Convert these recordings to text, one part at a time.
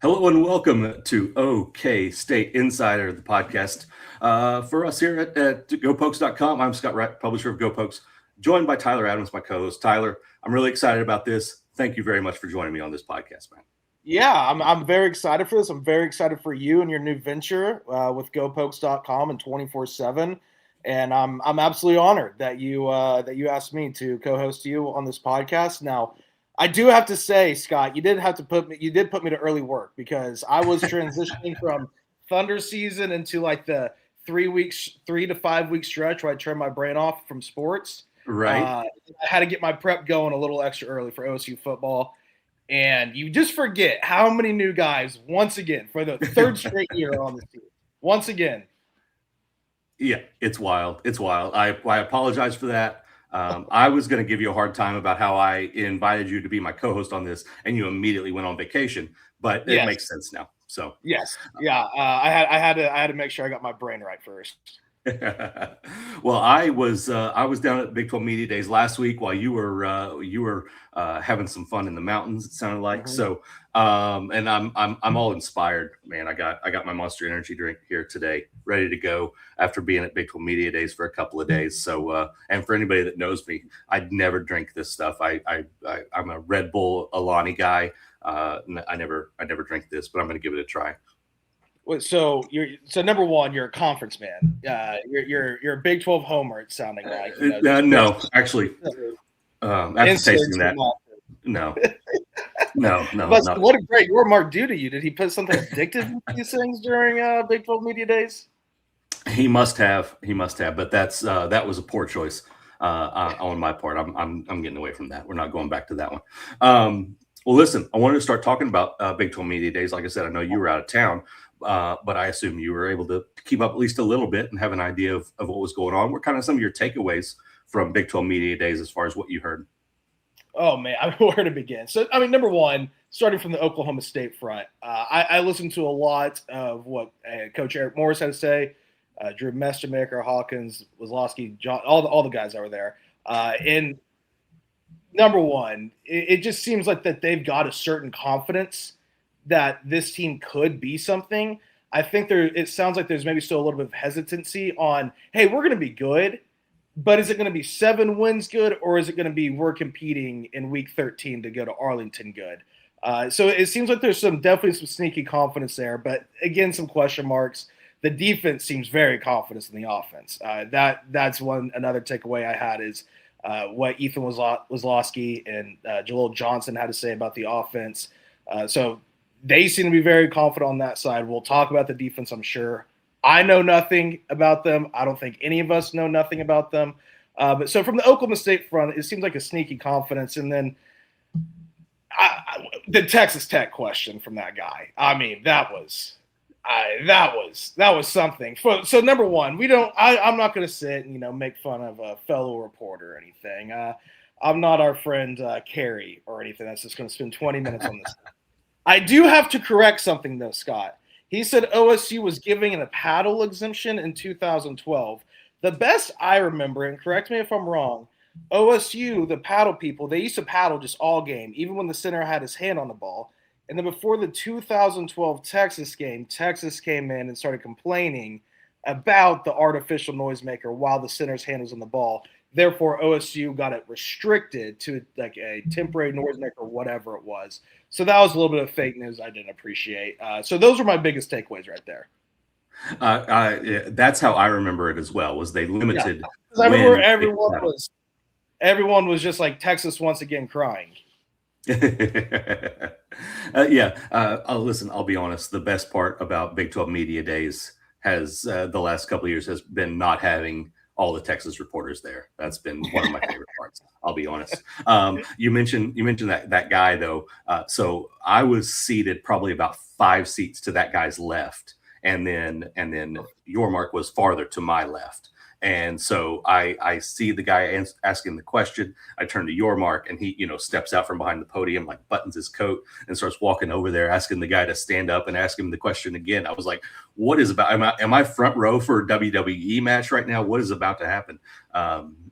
Hello and welcome to OkState Insider, the podcast. For us here at GoPokes.com, I'm Scott Wright, publisher of GoPokes, joined by Tyler Adams, my co-host. Tyler, I'm really excited about this. Thank you very much for joining me on this podcast, man. Yeah, I'm very excited for this. I'm very excited for you and your new venture with GoPokes.com and 24/7. And I'm absolutely honored that you asked me to co-host you on this podcast. Now, I do have to say, Scott, you did put me to early work because I was transitioning from Thunder season into like the 3 to 5 week stretch where I turned my brain off from sports. Right. I had to get my prep going a little extra early for OSU football. And you just forget how many new guys, once again, for the third straight year on the team. Once again. Yeah, it's wild. It's wild. I apologize for that. I was going to give you a hard time about how I invited you to be my co-host on this, and you immediately went on vacation. But it makes sense now. So yes, yeah, I had to make sure I got my brain right first. Well, I was down at Big 12 Media Days last week while you were having some fun in the mountains. It sounded like so, and I'm all inspired, man. I got my Monster Energy drink here today, ready to go after being at Big 12 Media Days for a couple of days. So, and for anybody that knows me, I'd never drink this stuff. I'm a Red Bull Alani guy. I never drink this, but I'm going to give it a try. So number one, you're a conference man. You're a Big 12 homer. It's sounding like. No, actually, after tasting that, no. But what did your Mark do to you? Did he put something addictive in these things during Big 12 Media Days? He must have. But that was a poor choice on my part. I'm getting away from that. We're not going back to that one. Well, listen, I wanted to start talking about Big 12 Media Days. Like I said, I know you were out of town. But I assume you were able to keep up at least a little bit and have an idea of what was going on. What kind of some of your takeaways from Big 12 Media Days as far as what you heard? Oh, man, I mean, where to begin? So, I mean, number one, starting from the Oklahoma State front, I listened to a lot of what Coach Eric Morris had to say, Drew Mestermaker, Hawkins, Wazlowski, John, all the guys that were there. And number one, it just seems like that they've got a certain confidence that this team could be something. I think it sounds like there's maybe still a little bit of hesitancy on, hey, we're going to be good, but is it going to be 7 wins good, or is it going to be we're competing in week 13 to go to Arlington good? So it seems like there's definitely some sneaky confidence there, but again, some question marks. The defense seems very confident in the offense. That's another takeaway I had is what Ethan Wazlowski and Jalil Johnson had to say about the offense. So they seem to be very confident on that side. We'll talk about the defense, I'm sure. I know nothing about them. I don't think any of us know nothing about them. But so from the Oklahoma State front, it seems like a sneaky confidence. And then the Texas Tech question from that guy. I mean, that was something. So number one, I'm not going to sit and make fun of a fellow reporter or anything. I'm not our friend Carrie or anything. That's just going to spend 20 minutes on this. I do have to correct something, though, Scott. He said OSU was giving a paddle exemption in 2012. The best I remember, and correct me if I'm wrong, OSU, the paddle people, they used to paddle just all game, even when the center had his hand on the ball. And then before the 2012 Texas game, Texas came in and started complaining about the artificial noisemaker while the center's hand was on the ball. Therefore, OSU got it restricted to like a temporary noisemaker or whatever it was. So that was a little bit of fake news I didn't appreciate. So those were my biggest takeaways right there. That's how I remember it as well, was they limited. Yeah. I remember everyone was just like Texas once again crying. Listen, I'll be honest. The best part about Big 12 Media Days has the last couple of years has been not having all the Texas reporters there. That's been one of my favorite parts. I'll be honest. You mentioned that guy though. So I was seated probably about 5 seats to that guy's left, and then your Mark was farther to my left. And so I see the guy asking the question. I turn to your Mark, and he, steps out from behind the podium, like buttons his coat and starts walking over there, asking the guy to stand up and ask him the question again. I was like, what is about? Am I front row for a WWE match right now? What is about to happen?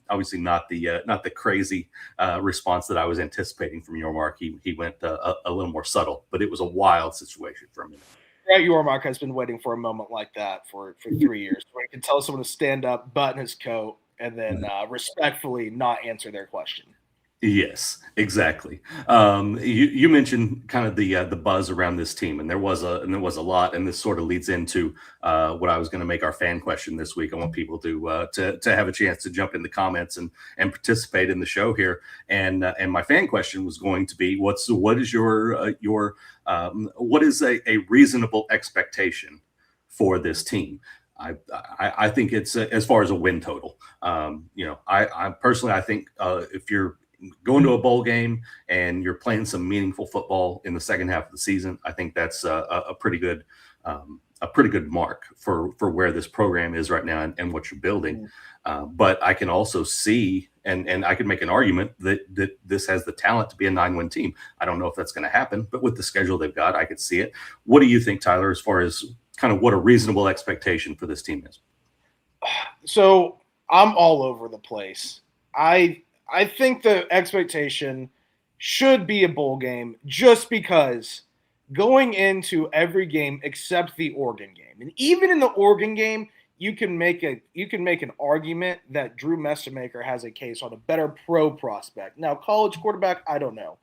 Obviously not the crazy response that I was anticipating from Yormark. He went a little more subtle, but it was a wild situation for a minute. Brett Yormark has been waiting for a moment like that for 3 years, where he can tell someone to stand up, button his coat, and then respectfully not answer their question. Yes, exactly. You mentioned kind of the buzz around this team, and there was a lot, and this sort of leads into what I was going to make our fan question this week. I want people to have a chance to jump in the comments and participate in the show here. And my fan question was going to be, what is your what is a reasonable expectation for this team? I think it's as far as a win total. I personally, I think if you're going to a bowl game and you're playing some meaningful football in the second half of the season, I think that's a pretty good mark for where this program is right now and what you're building. But I can also see, and I could make an argument that this has the talent to be a 9-win team. I don't know if that's going to happen, but with the schedule they've got, I could see it. What do you think, Tyler, as far as kind of what a reasonable expectation for this team is? So I'm all over the place. I think the expectation should be a bowl game, just because going into every game except the Oregon game, and even in the Oregon game, you can make an argument that Drew Messamaker has a case on a better pro prospect. Now, college quarterback, I don't know,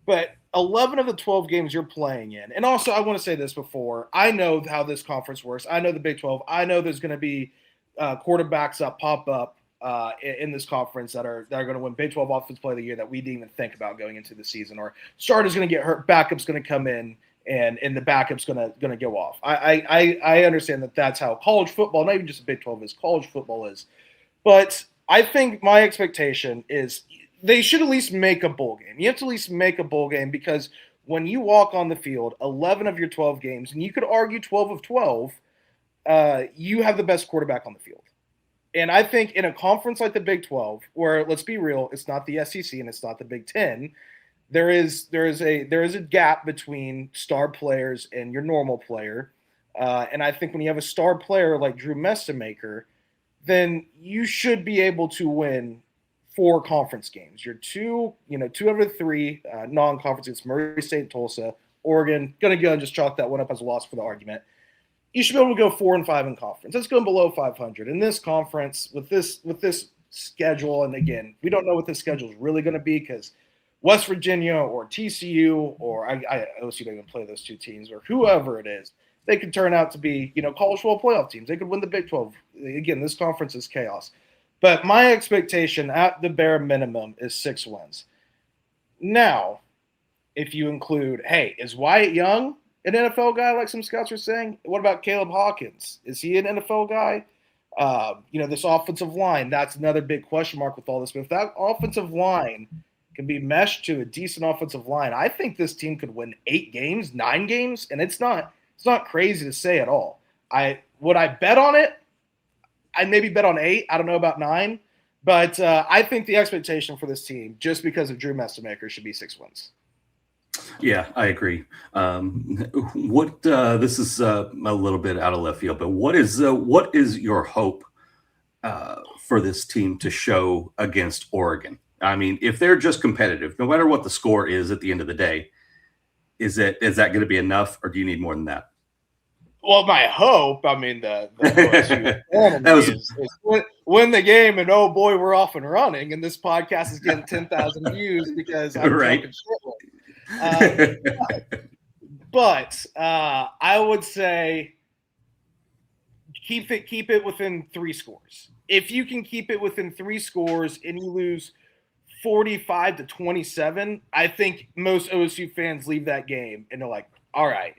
but 11 of the 12 games you're playing in, and also I want to say this before, I know how this conference works. I know the Big 12. I know there's going to be quarterbacks that pop up in this conference that are going to win Big 12 Offensive Player of the Year that we didn't even think about going into the season, or starter's going to get hurt, backup's going to come in, and the backup's going to go off. I understand that that's how college football, not even just Big 12, is college football is. But I think my expectation is they should at least make a bowl game. You have to at least make a bowl game, because when you walk on the field, 11 of your 12 games, and you could argue 12 of 12, you have the best quarterback on the field. And I think in a conference like the Big 12, where, let's be real, it's not the SEC and it's not the Big 10, there is a gap between star players and your normal player. And I think when you have a star player like Drew Messamaker, then you should be able to win 4 conference games. You're 2 out of 3 non-conference. It's Murray State, Tulsa, Oregon. Going to go and just chalk that one up as a loss for the argument. You should be able to go 4-5 in conference. Let's go below 500 in this conference with this schedule. And again, we don't know what this schedule is really going to be, because West Virginia or TCU or OSU don't even play those 2 teams, or whoever it is, they could turn out to be college football playoff teams. They could win the Big 12. Again, this conference is chaos. But my expectation at the bare minimum is 6 wins. Now, if you include, hey, is Wyatt Young an NFL guy, like some scouts are saying? What about Caleb Hawkins? Is he an NFL guy? This offensive line, that's another big question mark with all this. But if that offensive line can be meshed to a decent offensive line, I think this team could win 8 games, 9 games, and it's not crazy to say at all. Would I bet on it? I'd maybe bet on 8. I don't know about 9. But I think the expectation for this team, just because of Drew Messamaker, should be 6 wins. Yeah, I agree. This is a little bit out of left field, but what is your hope for this team to show against Oregon? I mean, if they're just competitive, no matter what the score is at the end of the day, is that going to be enough, or do you need more than that? Well, my hope, I mean, the OSU is win the game, and oh boy, we're off and running, and this podcast is getting 10,000 views because I'm right. But I would say keep it within 3 scores. If you can keep it within 3 scores and you lose 45-27, I think most OSU fans leave that game and they're like, all right.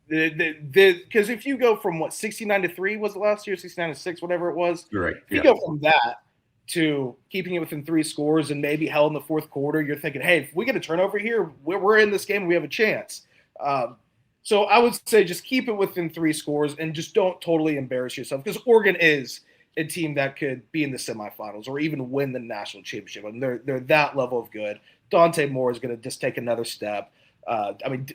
Because if you go from 69-3 was it last year, 69-6, whatever it was. You're right. If you go from that to keeping it within 3 scores and maybe held in the 4th quarter, you're thinking, hey, if we get a turnover here, we're in this game, we have a chance. So I would say just keep it within 3 scores and just don't totally embarrass yourself, because Oregon is a team that could be in the semifinals or even win the national championship. I mean, they're that level of good. Dante Moore is going to just take another step.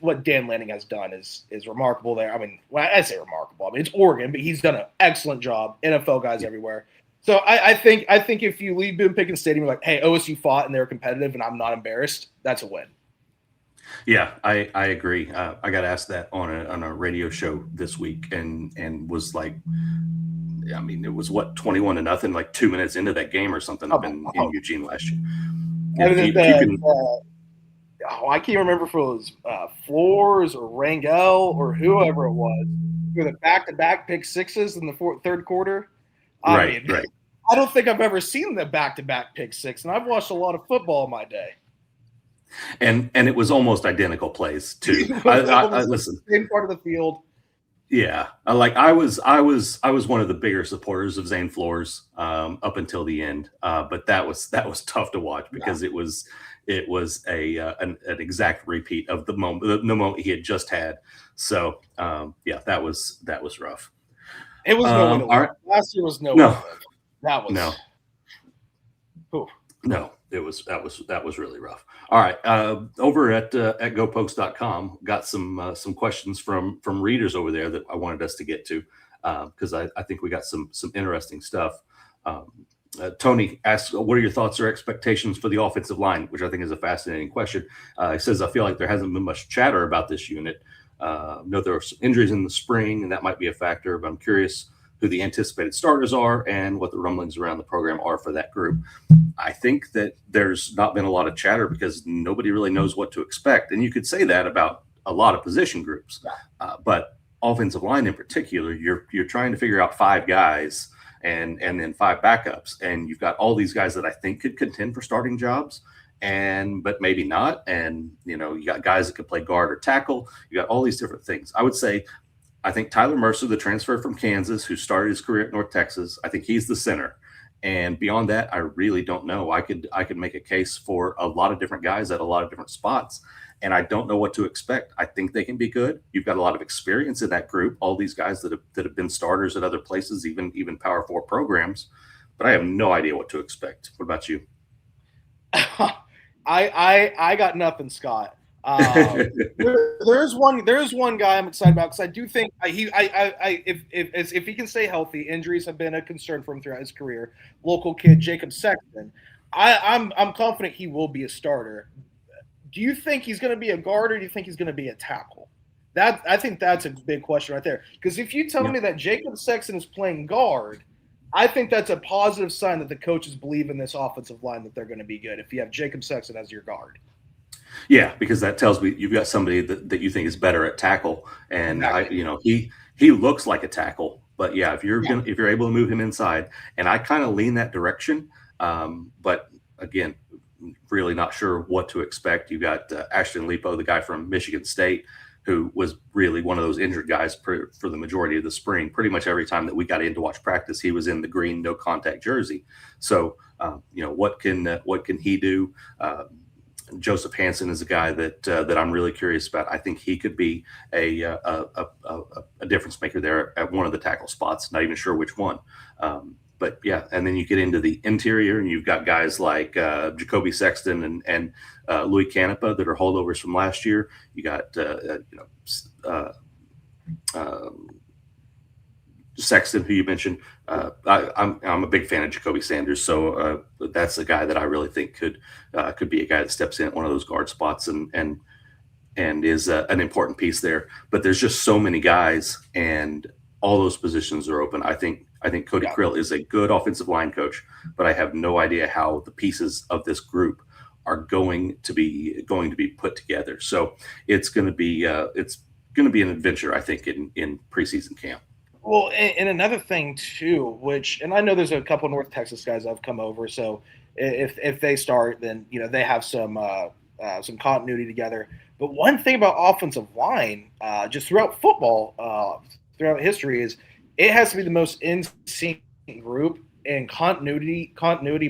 What Dan Lanning has done is remarkable there. I mean, I say remarkable. I mean, it's Oregon, but he's done an excellent job. NFL guys everywhere. So I think if you leave Boone Pickens Stadium, you're like, hey, OSU fought and they were competitive, and I'm not embarrassed. That's a win. Yeah, I agree. I got asked that on a radio show this week, and was like, I mean, it was what 21-0, like 2 minutes into that game or something up in Eugene last year. If you can, I can't remember if it was Flores or Rangel or whoever it was for the back-to-back pick sixes in the third quarter. Right. I don't think I've ever seen the back-to-back pick six, and I've watched a lot of football in my day. And it was almost identical plays too. I listen, same part of the field. Yeah, I was one of the bigger supporters of Zane Flores up until the end, but that was tough to watch because it was an exact repeat of the moment he had just had. So yeah, that was rough. It was no way to live. Last year was no way to live. That was no. Ooh. No, that was really rough. All right, over at gopokes.com, got some questions from readers over there that I wanted us to get to because I think we got some interesting stuff. Tony asks, what are your thoughts or expectations for the offensive line, which I think is a fascinating question. He says, I feel like there hasn't been much chatter about this unit. Know there are some injuries in the spring, and that might be a factor, but I'm curious who the anticipated starters are and what the rumblings around the program are for that group. I think that there's not been a lot of chatter because nobody really knows what to expect. And you could say that about a lot of position groups, but offensive line in particular, you're trying to figure out 5 guys and then 5 backups. And you've got all these guys that I think could contend for starting jobs, but maybe not. And, you got guys that could play guard or tackle. You got all these different things. I would say, I think Tyler Mercer, the transfer from Kansas, who started his career at North Texas, I think he's the center. And beyond that, I really don't know. I could make a case for a lot of different guys at a lot of different spots, and I don't know what to expect. I think they can be good. You've got a lot of experience in that group, all these guys that have been starters at other places, even Power 4 programs, but I have no idea what to expect. What about you? I got nothing, Scott. There's one guy I'm excited about because I do think if he can stay healthy, injuries have been a concern for him throughout his career. Local kid Jacob Sexton, I'm confident he will be a starter. Do you think he's going to be a guard or do you think he's going to be a tackle? I think that's a big question right there. Because if you tell me that Jacob Sexton is playing guard, I think that's a positive sign that the coaches believe in this offensive line that they're going to be good. If you have Jacob Sexton as your guard. Yeah, because that tells me you've got somebody that you think is better at tackle, and exactly. He looks like a tackle, but yeah, if you're able to move him inside, and I kind of lean that direction, but again, really not sure what to expect. You got Ashton Lepo, the guy from Michigan State, who was really one of those injured guys for the majority of the spring. Pretty much every time that we got in to watch practice, he was in the green no contact jersey. So what can he do? Joseph Hansen is a guy that I'm really curious about. I think he could be a difference maker there at one of the tackle spots. Not even sure which one, but yeah. And then you get into the interior, and you've got guys like Jacoby Sexton and Louis Canepa that are holdovers from last year. You got Sexton, who you mentioned. I'm a big fan of Jacoby Sanders, so that's a guy that I really think could be a guy that steps in at one of those guard spots and is an important piece there. But there's just so many guys, and all those positions are open. I think Cody Krill is a good offensive line coach, but I have no idea how the pieces of this group are going to be put together. So it's going to be an adventure, I think, in preseason camp. Well, and another thing too, and I know there's a couple of North Texas guys that have come over, so if they start, then they have some continuity together. But one thing about offensive line, just throughout football, throughout history, is it has to be the most in sync group, and continuity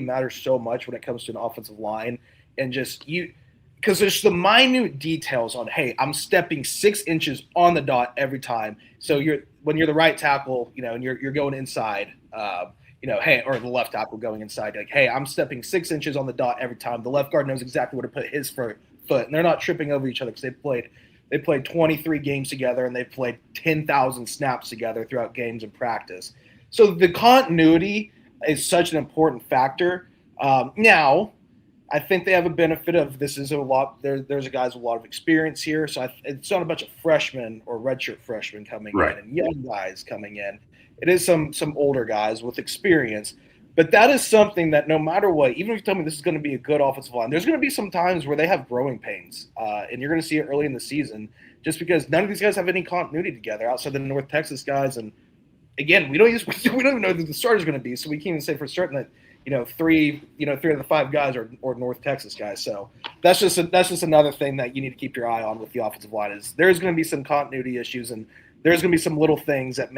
matters so much when it comes to an offensive line, and because there's the minute details on, hey, I'm stepping 6 inches on the dot every time. So when you're the right tackle, and you're going inside, hey, or the left tackle going inside, like, hey, I'm stepping 6 inches on the dot every time. The left guard knows exactly where to put his foot, and they're not tripping over each other because they played 23 games together, and they played 10,000 snaps together throughout games and practice. So the continuity is such an important factor. Now, I think they have a benefit of this is a lot. There's a guys with a lot of experience here, so it's not a bunch of freshmen or redshirt freshmen coming Right. in and young guys coming in. It is some older guys with experience, but that is something that no matter what, even if you tell me this is going to be a good offensive line, there's going to be some times where they have growing pains, and you're going to see it early in the season, just because none of these guys have any continuity together outside the North Texas guys. And again, we don't even know who the starter is going to be, so we can't even say for certain that three of the five guys are North Texas guys. So that's just another thing that you need to keep your eye on with the offensive line is there's going to be some continuity issues, and there's going to be some little things that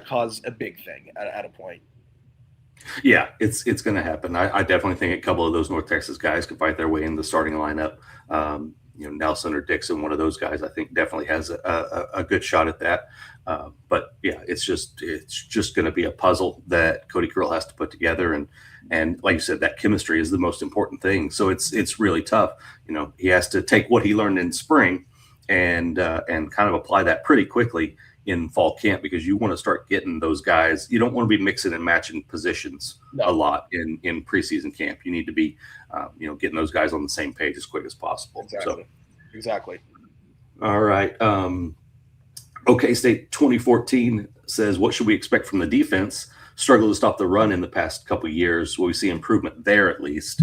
cause a big thing at a point. Yeah, it's going to happen. I definitely think a couple of those North Texas guys could fight their way in the starting lineup. Nelson or Dixon, one of those guys, I think definitely has a good shot at that. But yeah, it's just going to be a puzzle that Cody Curl has to put together, and like you said, that chemistry is the most important thing. So it's really tough. He has to take what he learned in spring and kind of apply that pretty quickly in fall camp, because you want to start getting those guys. You don't want to be mixing and matching positions a lot in preseason camp. You need to be, getting those guys on the same page as quick as possible. Exactly. All right. OkState 2014 says, what should we expect from the defense? Struggled to stop the run in the past couple of years. Will we see improvement there at least?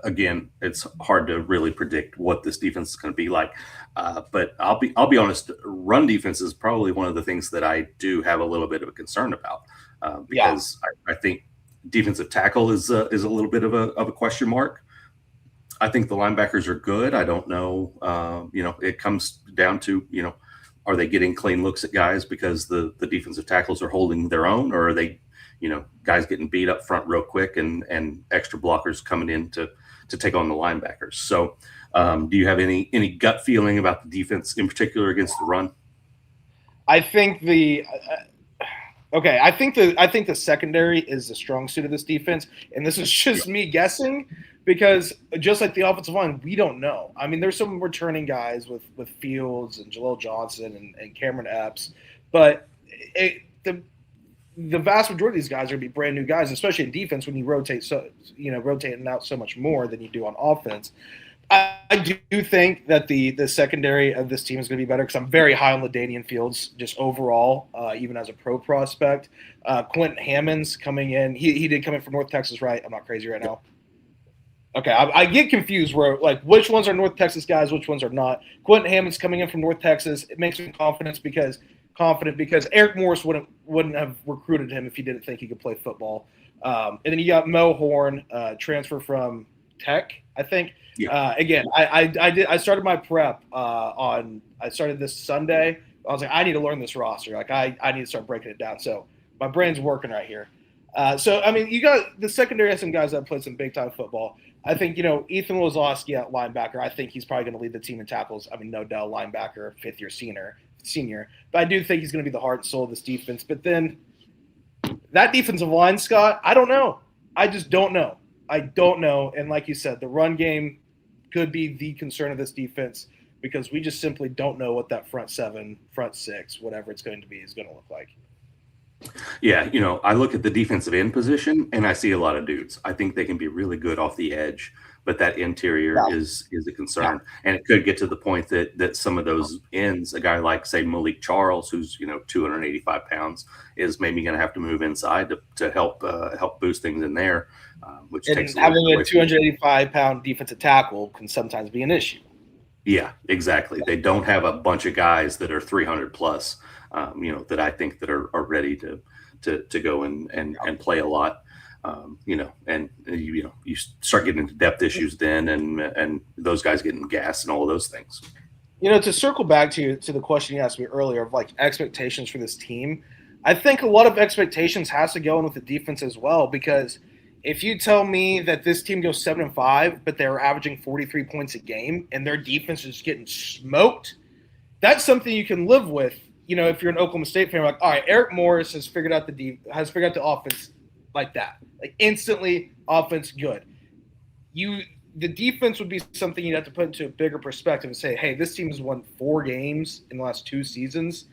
Again, it's hard to really predict what this defense is going to be like. But I'll be honest, run defense is probably one of the things that I do have a little bit of a concern about, because I think defensive tackle is a little bit of a question mark. I think the linebackers are good. I don't know. It comes down to, are they getting clean looks at guys because the defensive tackles are holding their own, or are they, guys getting beat up front real quick and extra blockers coming in to take on the linebackers? So do you have any gut feeling about the defense in particular against the run? I think the secondary is the strong suit of this defense, and this is just me guessing, because just like the offensive line, we don't know. I mean, there's some returning guys with Fields and Jaleel Johnson and Cameron Epps, but the vast majority of these guys are going to be brand new guys, especially in defense when you rotating out so much more than you do on offense. I do think that the secondary of this team is going to be better, because I'm very high on LaDainian Fields just overall, even as a pro prospect. Quentin Hammond's coming in. He did come in from North Texas, right? I'm not crazy right now. Okay, I get confused where, like, which ones are North Texas guys, which ones are not. Quentin Hammond's coming in from North Texas. It makes me confident because Eric Morris wouldn't have recruited him if he didn't think he could play football. And then you got Mo Horn, transfer from Tech, I think. Yeah. Again, I started my prep I started this Sunday. I was like, I need to learn this roster. Like, I need to start breaking it down. So my brain's working right here. So, I mean, you got the secondary has some guys that played some big time football. I think, Ethan Lozowski at linebacker, I think he's probably going to lead the team in tackles. I mean, no doubt, linebacker, fifth-year senior. But I do think he's going to be the heart and soul of this defense. But then that defensive line, Scott, I don't know. I just don't know. I don't know. And like you said, the run game could be the concern of this defense, because we just simply don't know what that front seven, front six, whatever it's going to be, is going to look like. Yeah, I look at the defensive end position and I see a lot of dudes. I think they can be really good off the edge, but that interior is a concern. And it could get to the point that some of those ends, a guy like, say, Malik Charles, who's 285 pounds, is maybe going to have to move inside to help boost things in there, which takes having a 285-pound defensive tackle can sometimes be an issue. Yeah, exactly. They don't have a bunch of guys that are 300 plus. That I think that are ready to go and play a lot, and you start getting into depth issues then, and those guys getting gas and all of those things. To circle back to the question you asked me earlier of like expectations for this team, I think a lot of expectations has to go in with the defense as well, because if you tell me that this team goes 7-5, but they're averaging 43 points a game and their defense is getting smoked, that's something you can live with. If you're an Oklahoma State fan, like, all right, Eric Morris has figured out the offense like that, like instantly offense good. The defense would be something you'd have to put into a bigger perspective and say, hey, this team has won 4 games in the last 2 seasons.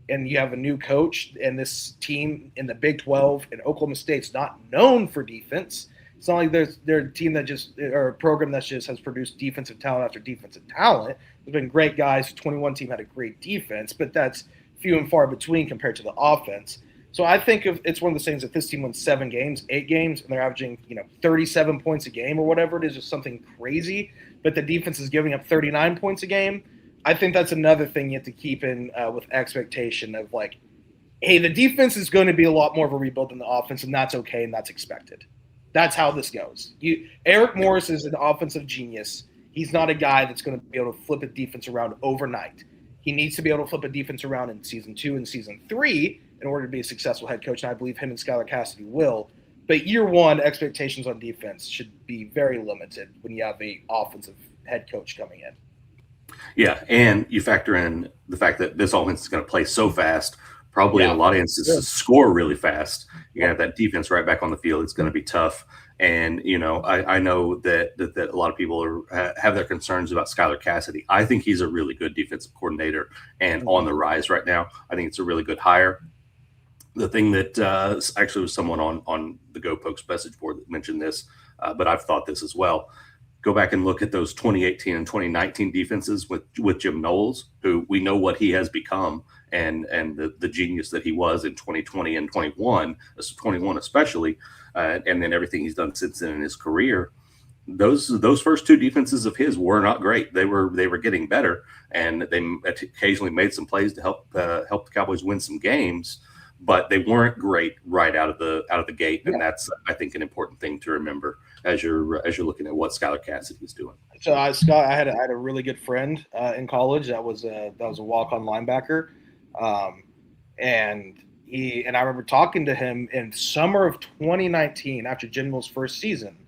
and you have a new coach, and this team in the Big 12 and Oklahoma State's not known for defense. It's not like they're a team that just, or a program that just has produced defensive talent after defensive talent. There's been great guys. The 21 team had a great defense, but that's few and far between compared to the offense. So I think it's one of those things that this team wins 7 games, 8 games, and they're averaging 37 points a game or whatever it is, just something crazy. But the defense is giving up 39 points a game. I think that's another thing you have to keep in with expectation of like, hey, the defense is going to be a lot more of a rebuild than the offense, and that's okay and that's expected. That's how this goes. Eric Morris is an offensive genius. He's not a guy that's going to be able to flip a defense around overnight. He needs to be able to flip a defense around in season 2 and season 3 in order to be a successful head coach, and I believe him and Skylar Cassidy will. But year one, expectations on defense should be very limited when you have an offensive head coach coming in. Yeah, and you factor in the fact that this offense is going to play so fast, probably in a lot of instances score really fast. You're going to have that defense right back on the field. It's going to be tough. And, I know that a lot of people have their concerns about Skylar Cassidy. I think he's a really good defensive coordinator and on the rise right now. I think it's a really good hire. The thing that actually was someone on the Go Pokes message board that mentioned this, but I've thought this as well. Go back and look at those 2018 and 2019 defenses with Jim Knowles, who we know what he has become and the genius that he was in 2020 and 21 especially, and then everything he's done since then in his career. Those first 2 defenses of his were not great. They were getting better, and they occasionally made some plays to help the Cowboys win some games, but they weren't great right out of the gate, and that's, I think, an important thing to remember as you're looking at what Skylar Cassidy is doing. So Scott, I had a really good friend in college that was a walk-on linebacker, and I remember talking to him in summer of 2019 after Jim Knowles' first season,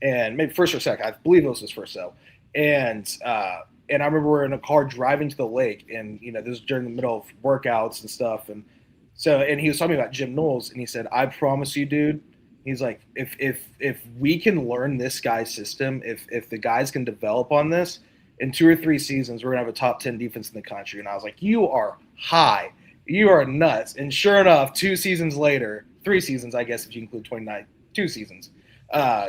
and maybe first or second, I believe it was his first though, and I remember we were in a car driving to the lake, and this was during the middle of workouts and stuff, and he was talking about Jim Knowles, and he said, "I promise you, dude." He's like, if we can learn this guy's system, if the guys can develop on this, in 2 or 3 seasons, we're gonna have a top 10 defense in the country. And I was like, you are high, you are nuts. And sure enough, 2 seasons later, 3 seasons, I guess if you include 29, 2 seasons,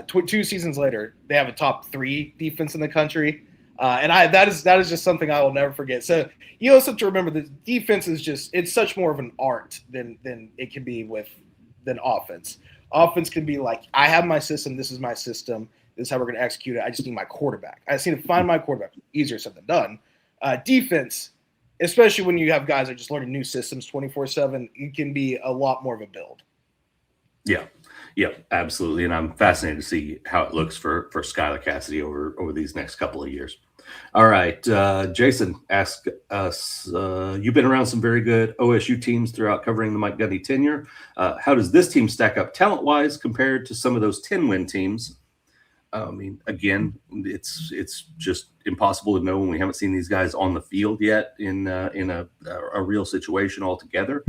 2 seasons later, they have a top 3 defense in the country. And that is just something I will never forget. So you also have to remember that defense is it's such more of an art than it can be than offense. Offense can be like, I have my system. This is my system. This is how we're going to execute it. I just need my quarterback. I just need to find my quarterback. Easier said than done. Defense, especially when you have guys that are just learning new systems 24/7, it can be a lot more of a build. Yeah, absolutely. And I'm fascinated to see how it looks for Skylar Cassidy over these next couple of years. All right. Jason asked us, you've been around some very good OSU teams throughout covering the Mike Gundy tenure. How does this team stack up talent-wise compared to some of those 10-win teams? I mean, again, it's just impossible to know when we haven't seen these guys on the field yet in a real situation altogether.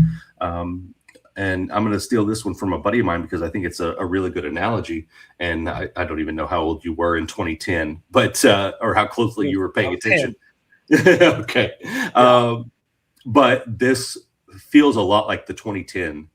And I'm going to steal this one from a buddy of mine because I think it's a really good analogy. And I don't even know how old you were in 2010, but or how closely you were paying attention. Okay. Yeah. But this feels a lot like the 2010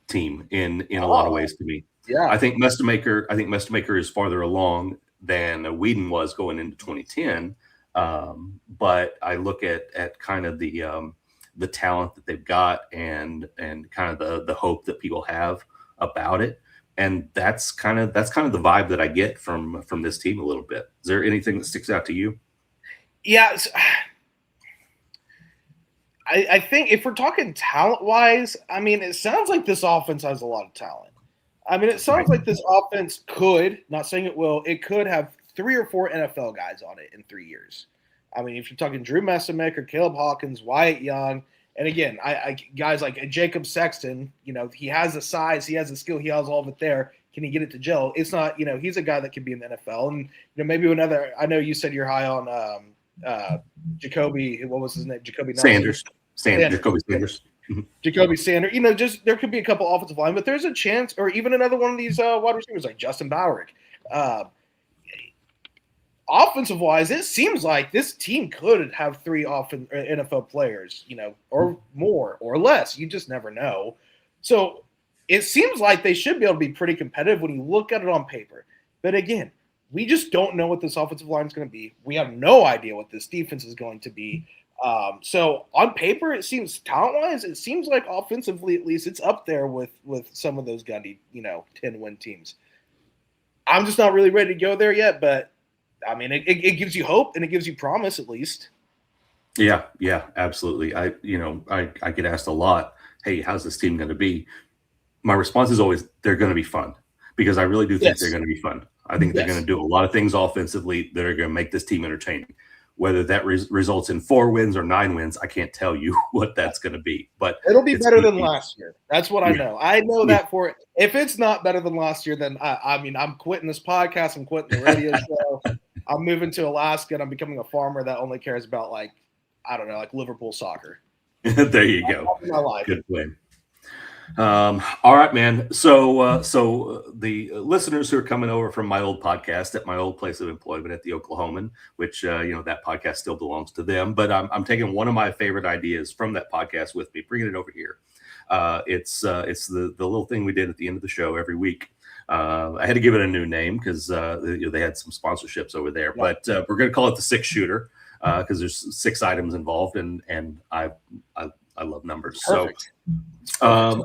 team in a lot of ways to me. Yeah. I think Mestemaker is farther along than Whedon was going into 2010. But I look at kind of the talent that they've got and kind of the hope that people have about it. And that's kind of the vibe that I get from this team a little bit. Is there anything that sticks out to you? Yeah. I think if we're talking talent wise, I mean, it sounds like this offense has a lot of talent. I mean, it sounds like this offense could, not saying it will, it could have 3 or 4 NFL guys on it in 3 years. I mean, if you're talking Drew Messemaker, Caleb Hawkins, Wyatt Young, and again, I guys like Jacob Sexton, he has the size, he has the skill, he has all of it there. Can he get it to gel? It's not, he's a guy that can be in the NFL. And, maybe another, I know you said you're high on Jacoby, what was his name? Jacoby Sanders. Jacoby Sanders. Jacoby Sanders. Just there could be a couple offensive line, but there's a chance, or even another one of these wide receivers like Justin Bowerick. offensive wise, it seems like this team could have 3 NFL players, or more or less. You just never know. So it seems like they should be able to be pretty competitive when you look at it on paper. But again, we just don't know what this offensive line is going to be. We have no idea what this defense is going to be. So on paper, it seems talent-wise, it seems like offensively, at least, it's up there with some of those Gundy, 10-win teams. I'm just not really ready to go there yet, but I mean, it gives you hope and it gives you promise at least. Yeah, absolutely. I get asked a lot, hey, how's this team going to be? My response is always, they're going to be fun, because I really do think they're going to be fun. I think they're going to do a lot of things offensively that are going to make this team entertaining. Whether that results in 4 wins or 9 wins, I can't tell you what that's going to be. But it'll be better than last year. That's what I know. I know that for it. If it's not better than last year, then I'm quitting this podcast. I'm quitting the radio show. I'm moving to Alaska and I'm becoming a farmer that only cares about like Liverpool soccer. There you go. My life. Good plan. All right, man. So the listeners who are coming over from my old podcast at my old place of employment at the Oklahoman, which that podcast still belongs to them, but I'm taking one of my favorite ideas from that podcast with me, bringing it over here. It's the little thing we did at the end of the show every week. I had to give it a new name because they had some sponsorships over there, but we're going to call it the 6-shooter because there's 6 items involved, and I love numbers. Perfect. As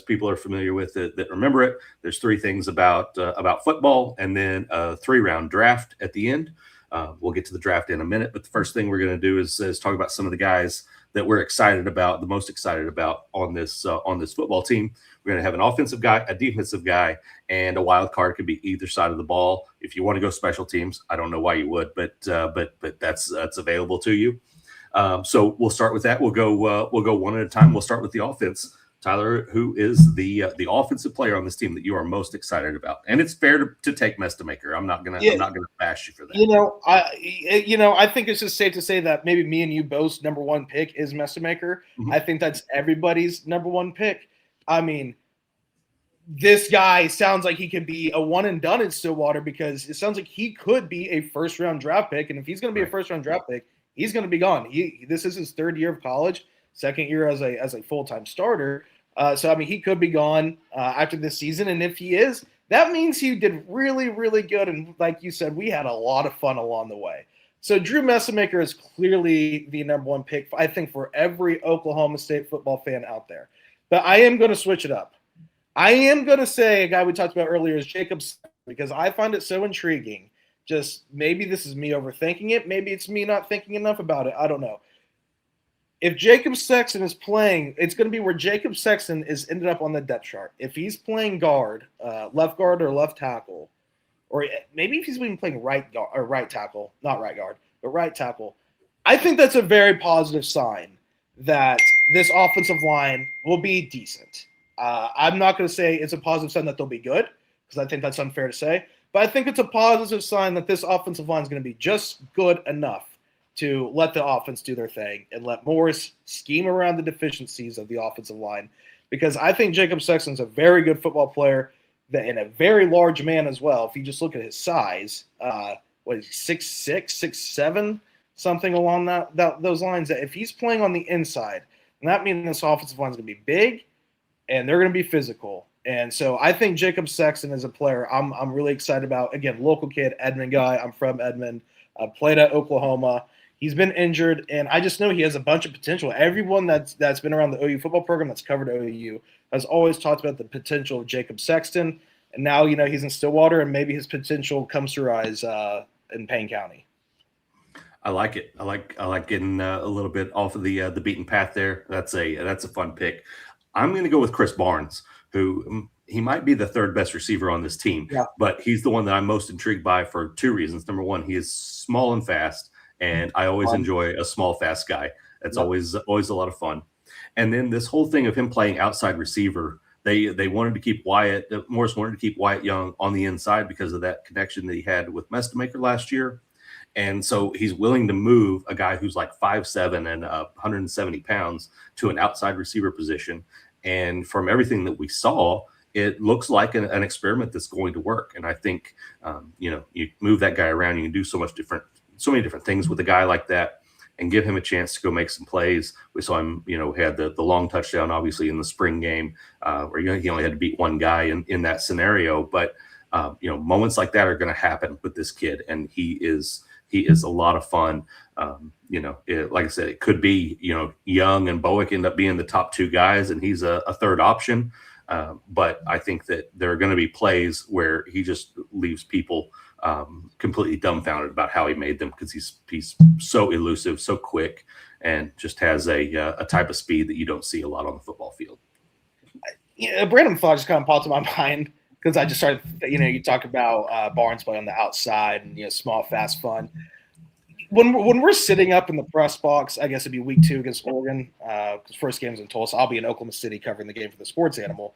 people are familiar with it that remember it, there's 3 things about football, and then a 3-round draft at the end. We'll get to the draft in a minute, but the first thing we're going to do is talk about some of the guys that we're excited about, the most excited about on this football team. We're going to have an offensive guy, a defensive guy, and a wild card. Could be either side of the ball. If you want to go special teams, I don't know why you would, but that's available to you. So we'll start with that. We'll go one at a time. We'll start with the offense. Tyler, who is the offensive player on this team that you are most excited about? And it's fair to take Mestamaker. I'm not gonna bash you for that. I think it's just safe to say that maybe me and you both number 1 pick is Mestamaker. Mm-hmm. I think that's everybody's number 1 pick. I mean, this guy sounds like he could be a one and done in Stillwater, because it sounds like he could be a first-round draft pick. And if he's going to be a first-round draft pick, he's going to be gone. This is his 3rd year of college, 2nd year as a full-time starter. So, I mean, he could be gone after this season. And if he is, that means he did really, really good. And like you said, we had a lot of fun along the way. So Drew Messamaker is clearly the number 1 pick, I think, for every Oklahoma State football fan out there. But I am going to switch it up. I am going to say a guy we talked about earlier is Jacob, because I find it so intriguing. Just maybe this is me overthinking it. Maybe it's me not thinking enough about it. I don't know. If Jacob Sexton is playing, it's going to be where Jacob Sexton is ended up on the depth chart. If he's playing guard, left guard or left tackle, or maybe if he's even playing right guard or right tackle, not right guard, but right tackle, I think that's a very positive sign that this offensive line will be decent. I'm not going to say it's a positive sign that they'll be good, because I think that's unfair to say. But I think it's a positive sign that this offensive line is going to be just good enough to let the offense do their thing and let Morris scheme around the deficiencies of the offensive line. Because I think Jacob Sexton's a very good football player and a very large man as well. If you just look at his size, what is he, 6'6", 6'7", something along those lines. That if he's playing on the inside, and that means this offensive line is going to be big and they're going to be physical. And so I think Jacob Sexton is a player I'm really excited about. Again, local kid, Edmond guy. I'm from Edmond. Played at Oklahoma. He's been injured, and I just know he has a bunch of potential. Everyone that's been around the OU football program that's covered OU has always talked about the potential of Jacob Sexton. And now, he's in Stillwater, and maybe his potential comes to rise in Payne County. I like it. I like getting a little bit off of the beaten path there. That's a fun pick. I'm going to go with Chris Barnes, who he might be the 3rd best receiver on this team, but he's the one that I'm most intrigued by for 2 reasons. Number 1, he is small and fast, and I always enjoy a small, fast guy. That's always a lot of fun. And then this whole thing of him playing outside receiver, they wanted to keep Morris wanted to keep Wyatt Young on the inside because of that connection that he had with Mestamaker last year. And so he's willing to move a guy who's like 5'7" and 170 pounds to an outside receiver position. And from everything that we saw, it looks like an experiment that's going to work. And I think, you move that guy around, you can do so many different things with a guy like that, and give him a chance to go make some plays. We saw him, had the long touchdown, obviously, in the spring game, where he only had to beat one guy in that scenario. But, moments like that are going to happen with this kid. And he is a lot of fun. Like I said, it could be, Young and Bowick end up being the top two guys, and he's a third option. But I think that there are going to be plays where he just leaves people completely dumbfounded about how he made them, because he's so elusive, so quick, and just has a type of speed that you don't see a lot on the football field. A random thought just kind of popped in my mind, because I just started, you talk about Barnes play on the outside and, small, fast, fun. When we're sitting up in the press box, I guess it'd be week 2 against Oregon, because first game's in Tulsa. I'll be in Oklahoma City covering the game for the Sports Animal.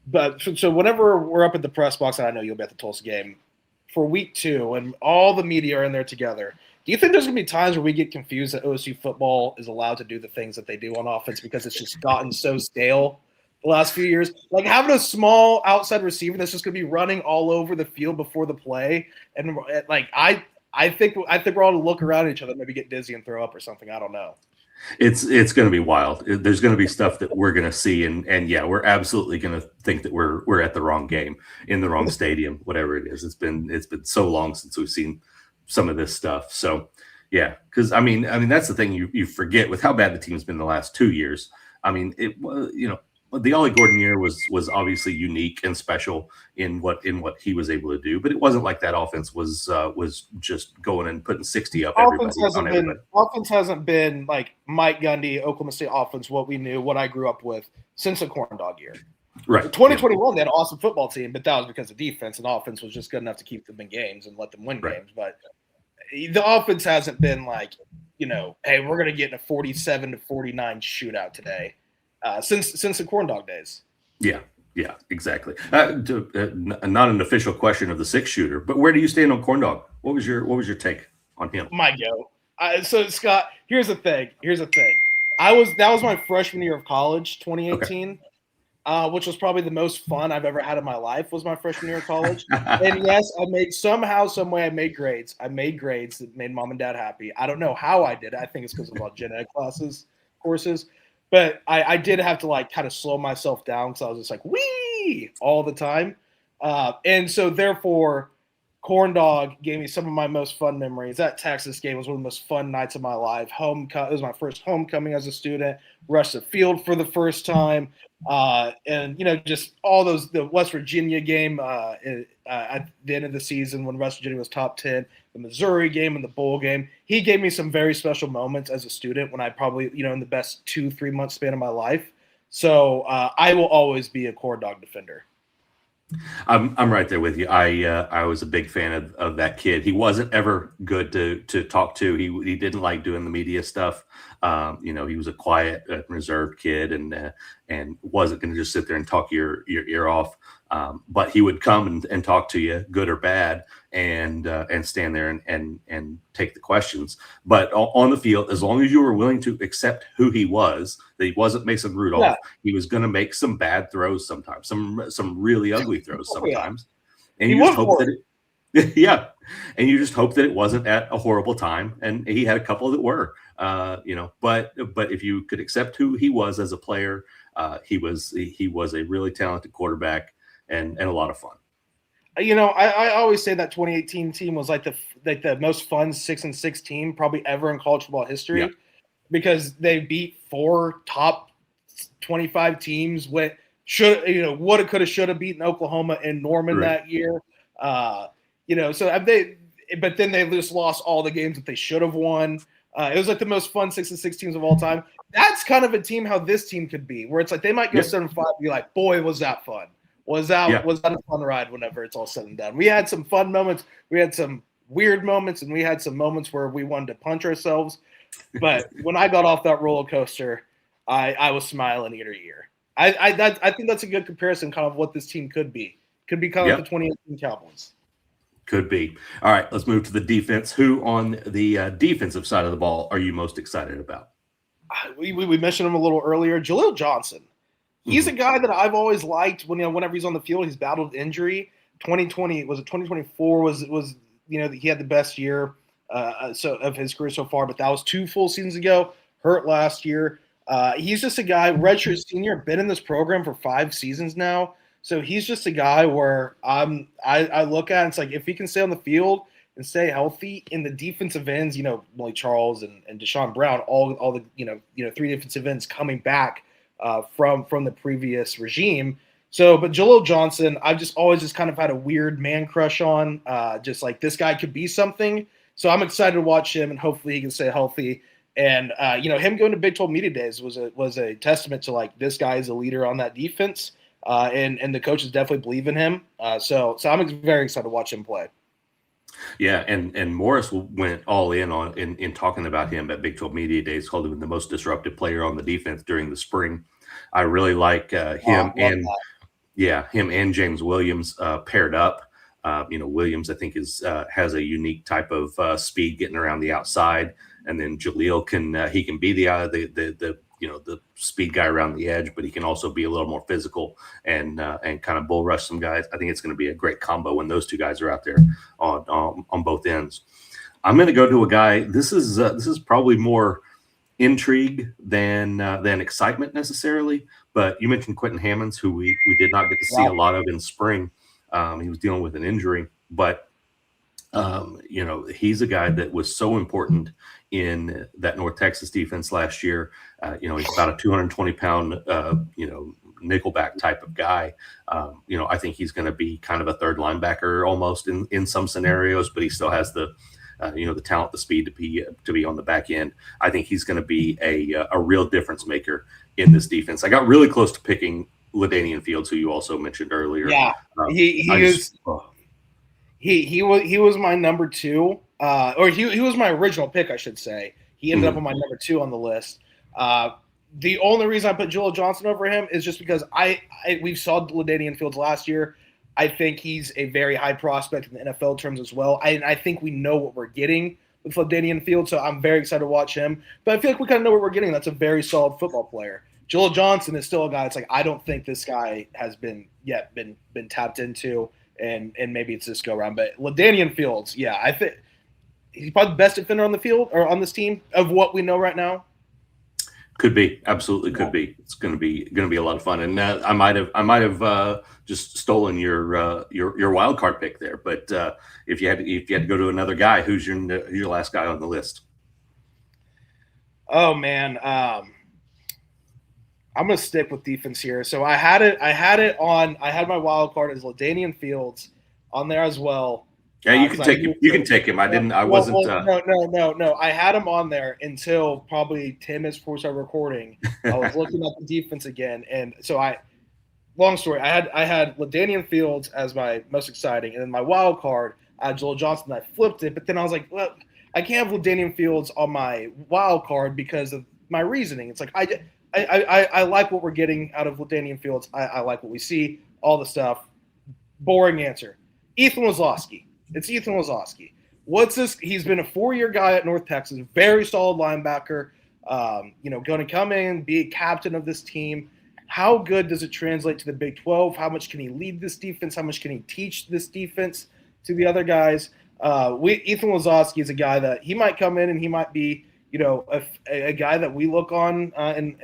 But so whenever we're up at the press box, and I know you'll be at the Tulsa game, for week 2, and all the media are in there together, do you think there's going to be times where we get confused that OSU football is allowed to do the things that they do on offense because it's just gotten so stale the last few years? Like having a small outside receiver that's just going to be running all over the field before the play, and like I think we're all to look around at each other, maybe get dizzy and throw up or something. I don't know. It's going to be wild. There's going to be stuff that we're going to see, and yeah, we're absolutely going to think that we're at the wrong game, in the wrong stadium, whatever it is. It's been so long since we've seen some of this stuff. So yeah, because I mean that's the thing you forget with how bad the team's been the last 2 years. I mean, it was, the Ollie Gordon year was obviously unique and special in what he was able to do, but it wasn't like that offense was just going and putting 60 up everybody. Offense hasn't been like Mike Gundy, Oklahoma State offense, what we knew, what I grew up with, since the corn dog year. Right. In 2021, they had an awesome football team, but that was because of defense, and offense was just good enough to keep them in games and let them win games. But the offense hasn't been like, hey, we're going to get in a 47-49 shootout today. Since the corn dog days. Yeah, exactly. Not an official question of the 6-shooter, but where do you stand on corn dog? What was your take on him? My go. So Scott, here's the thing. That was my freshman year of college, 2018, which was probably the most fun I've ever had in my life. Was my freshman year of college, and yes, I made grades. I made grades that made mom and dad happy. I don't know how I did it. I think it's because of all gen ed courses. But I did have to like kind of slow myself down, because I was just like, wee, all the time. And so therefore, corn dog gave me some of my most fun memories. That Texas game was one of the most fun nights of my life. It was my first homecoming as a student, rushed the field for the first time. And, just all the West Virginia game at the end of the season when West Virginia was top 10, the Missouri game and the bowl game. He gave me some very special moments as a student when I probably, in the best 2-3 month span of my life. So I will always be a corn dog defender. I'm right there with you. I was a big fan of that kid. He wasn't ever good to talk to. He didn't like doing the media stuff. He was a quiet, reserved kid, and wasn't going to just sit there and talk your ear off. But he would come and talk to you, good or bad, and stand there and take the questions. But on the field, as long as you were willing to accept who he was, that he wasn't Mason Rudolph, He was going to make some bad throws sometimes, some really ugly throws sometimes, and you just hope that and you just hope that it wasn't at a horrible time. And he had a couple that were, but if you could accept who he was as a player, he was a really talented quarterback and a lot of fun. I always say that 2018 team was like the most fun 6-6 team probably ever in college football history, because they beat 4 top 25 teams. Woulda, coulda, shoulda beaten Oklahoma and Norman that year. But then they just lost all the games that they should have won. It was like the most fun 6-6 teams of all time. That's kind of a team how this team could be, where it's like they might go 7-5 and be like, boy, was that fun. Was that a fun ride whenever it's all said and done. We had some fun moments. We had some weird moments, and we had some moments where we wanted to punch ourselves. But when I got off that roller coaster, I was smiling ear to ear. I think that's a good comparison kind of what this team could be. Could be kind of like the 2018 Cowboys. Could be. All right, let's move to the defense. Who on the defensive side of the ball are you most excited about? We mentioned him a little earlier. Jaleel Johnson. He's a guy that I've always liked whenever he's on the field. He's battled injury. 2024 was he had the best year of his career so far, but that was 2 full seasons ago. Hurt last year. He's just a guy, redshirt senior, been in this program for 5 seasons now. So he's just a guy where I look at it, it's like if he can stay on the field and stay healthy in the defensive ends, Malik Charles and Deshaun Brown, all the 3 defensive ends coming back from the previous regime. So, but Jaleel Johnson, I've just always kind of had a weird man crush on. Just like this guy could be something. So I'm excited to watch him, and hopefully he can stay healthy. And him going to Big 12 Media Days was a testament to like this guy is a leader on that defense, and the coaches definitely believe in him. So I'm very excited to watch him play. Yeah, and Morris went all in talking about him at Big 12 Media Days, called him the most disruptive player on the defense during the spring. I really like him and James Williams paired up. Williams I think has a unique type of speed getting around the outside, and then Jaleel can be the speed guy around the edge, but he can also be a little more physical and kind of bull rush some guys. I think it's going to be a great combo when those two guys are out there on both ends. I'm going to go to a guy. This is probably more intrigue than excitement necessarily. But you mentioned Quentin Hammonds, who we did not get to see a lot of in spring. He was dealing with an injury, but he's a guy that was so important in that North Texas defense last year. He's about a 220-pound, nickelback type of guy. I think he's going to be kind of a third linebacker almost in some scenarios, but he still has the talent, the speed to be on the back end. I think he's going to be a real difference maker in this defense. I got really close to picking LaDainian Fields, who you also mentioned earlier. Yeah, he was my number 2, or he was my original pick, I should say. He ended up on my number 2 on the list. The only reason I put Jaleel Johnson over him is just because we saw LaDainian Fields last year. I think he's a very high prospect in the NFL terms as well. I think we know what we're getting with LaDainian Fields, so I'm very excited to watch him. But I feel like we kind of know what we're getting. That's a very solid football player. Jaleel Johnson is still a guy. It's like I don't think this guy has been tapped into, and maybe it's this go around. But LaDainian Fields, yeah, I think he's probably the best defender on the field or on this team of what we know right now. Could be, absolutely could be. It's going to be a lot of fun. And I might have just stolen your wild card pick there. But if you had to go to another guy, who's your last guy on the list? Oh man. I'm going to stick with defense here. So I had my wild card as LaDainian Fields on there as well. Yeah, you can take him. You can take him. I wasn't. No. I had him on there until probably 10 minutes before we started recording. I was looking at the defense again. And so long story, I had LaDainian Fields as my most exciting. And then my wild card, I had Jaleel Johnson. I flipped it. But then I was like, well, I can't have LaDainian Fields on my wild card because of my reasoning. It's like, I like what we're getting out of LaDainian Fields. I like what we see, all the stuff. Boring answer. Ethan Wisniewski. It's Ethan Wisniewski. What's this? He's been a 4-year guy at North Texas, very solid linebacker. Going to come in, be a captain of this team. How good does it translate to the Big 12? How much can he lead this defense? How much can he teach this defense to the other guys? Ethan Wisniewski is a guy that he might come in and he might be a guy that we look on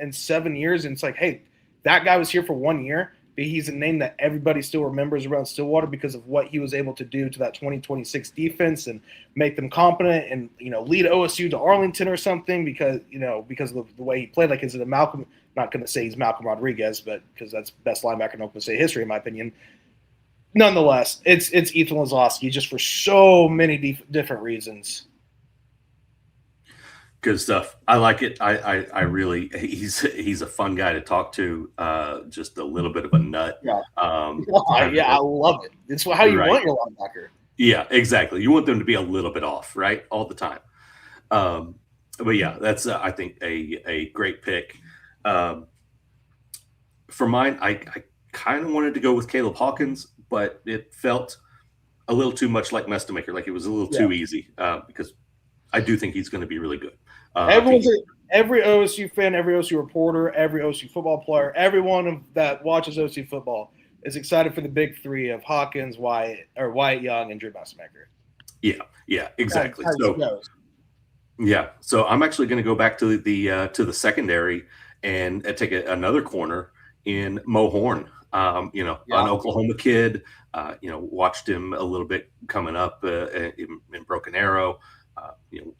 in 7 years, and it's like, hey, that guy was here for 1 year, but he's a name that everybody still remembers around Stillwater because of what he was able to do to that 2026 defense and make them competent and lead OSU to Arlington or something because of the way he played. Like, is it a Malcolm? Not going to say he's Malcolm Rodriguez, but because that's best linebacker in Oklahoma State history, in my opinion. Nonetheless, it's Ethan Wisniewski just for so many different reasons. Good stuff. I like it. I really, he's a fun guy to talk to. Just a little bit of a nut. Yeah. I love it. It's how you want your linebacker. Yeah, exactly. You want them to be a little bit off, right? All the time. But yeah, that's I think a great pick. For mine, I kind of wanted to go with Caleb Hawkins, but it felt a little too much like Mestemaker. Like it was a little too easy because I do think he's going to be really good. every OSU fan, every OSU reporter, every OSU football player, everyone that watches OSU football is excited for the big three of Hawkins, Wyatt Young, and Drew Messmaker. Yeah, exactly. So I'm actually going to go back to the secondary and take another corner in Mo Horn. An Oklahoma kid. Watched him a little bit coming up in Broken Arrow.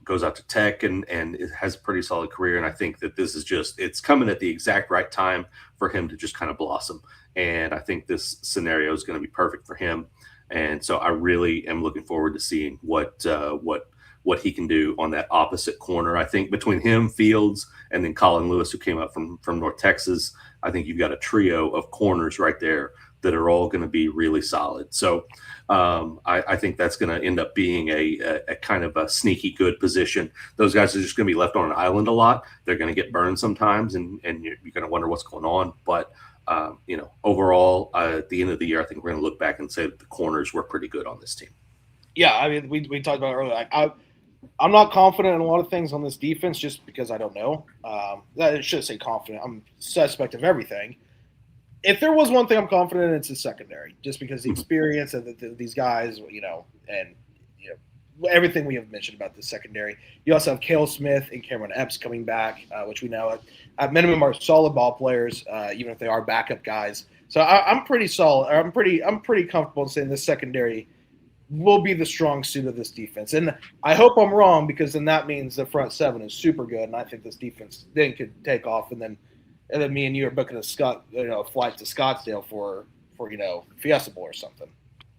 Goes out to Tech and it has a pretty solid career. And I think that this is it's coming at the exact right time for him to just kind of blossom. And I think this scenario is going to be perfect for him. And so I really am looking forward to seeing what he can do on that opposite corner. I think between him, Fields, and then Colin Lewis, who came up from North Texas, I think you've got a trio of corners right there that are all going to be really solid. So I think that's going to end up being a kind of a sneaky good position. Those guys are just going to be left on an island a lot. They're going to get burned sometimes, and you're going to wonder what's going on. But overall, at the end of the year, I think we're going to look back and say that the corners were pretty good on this team. Yeah, I mean, we talked about it earlier. I'm not confident in a lot of things on this defense just because I don't know. I should say confident. I'm suspect of everything. If there was one thing I'm confident in, it's the secondary, just because the experience of these guys, and everything we have mentioned about the secondary. You also have Cale Smith and Cameron Epps coming back, which we know at minimum are solid ball players, even if they are backup guys. So I'm pretty solid. I'm pretty comfortable in saying this secondary will be the strong suit of this defense. And I hope I'm wrong, because then that means the front seven is super good, and I think this defense then could take off, and then me and you are booking a flight to Scottsdale for Fiesta Bowl or something.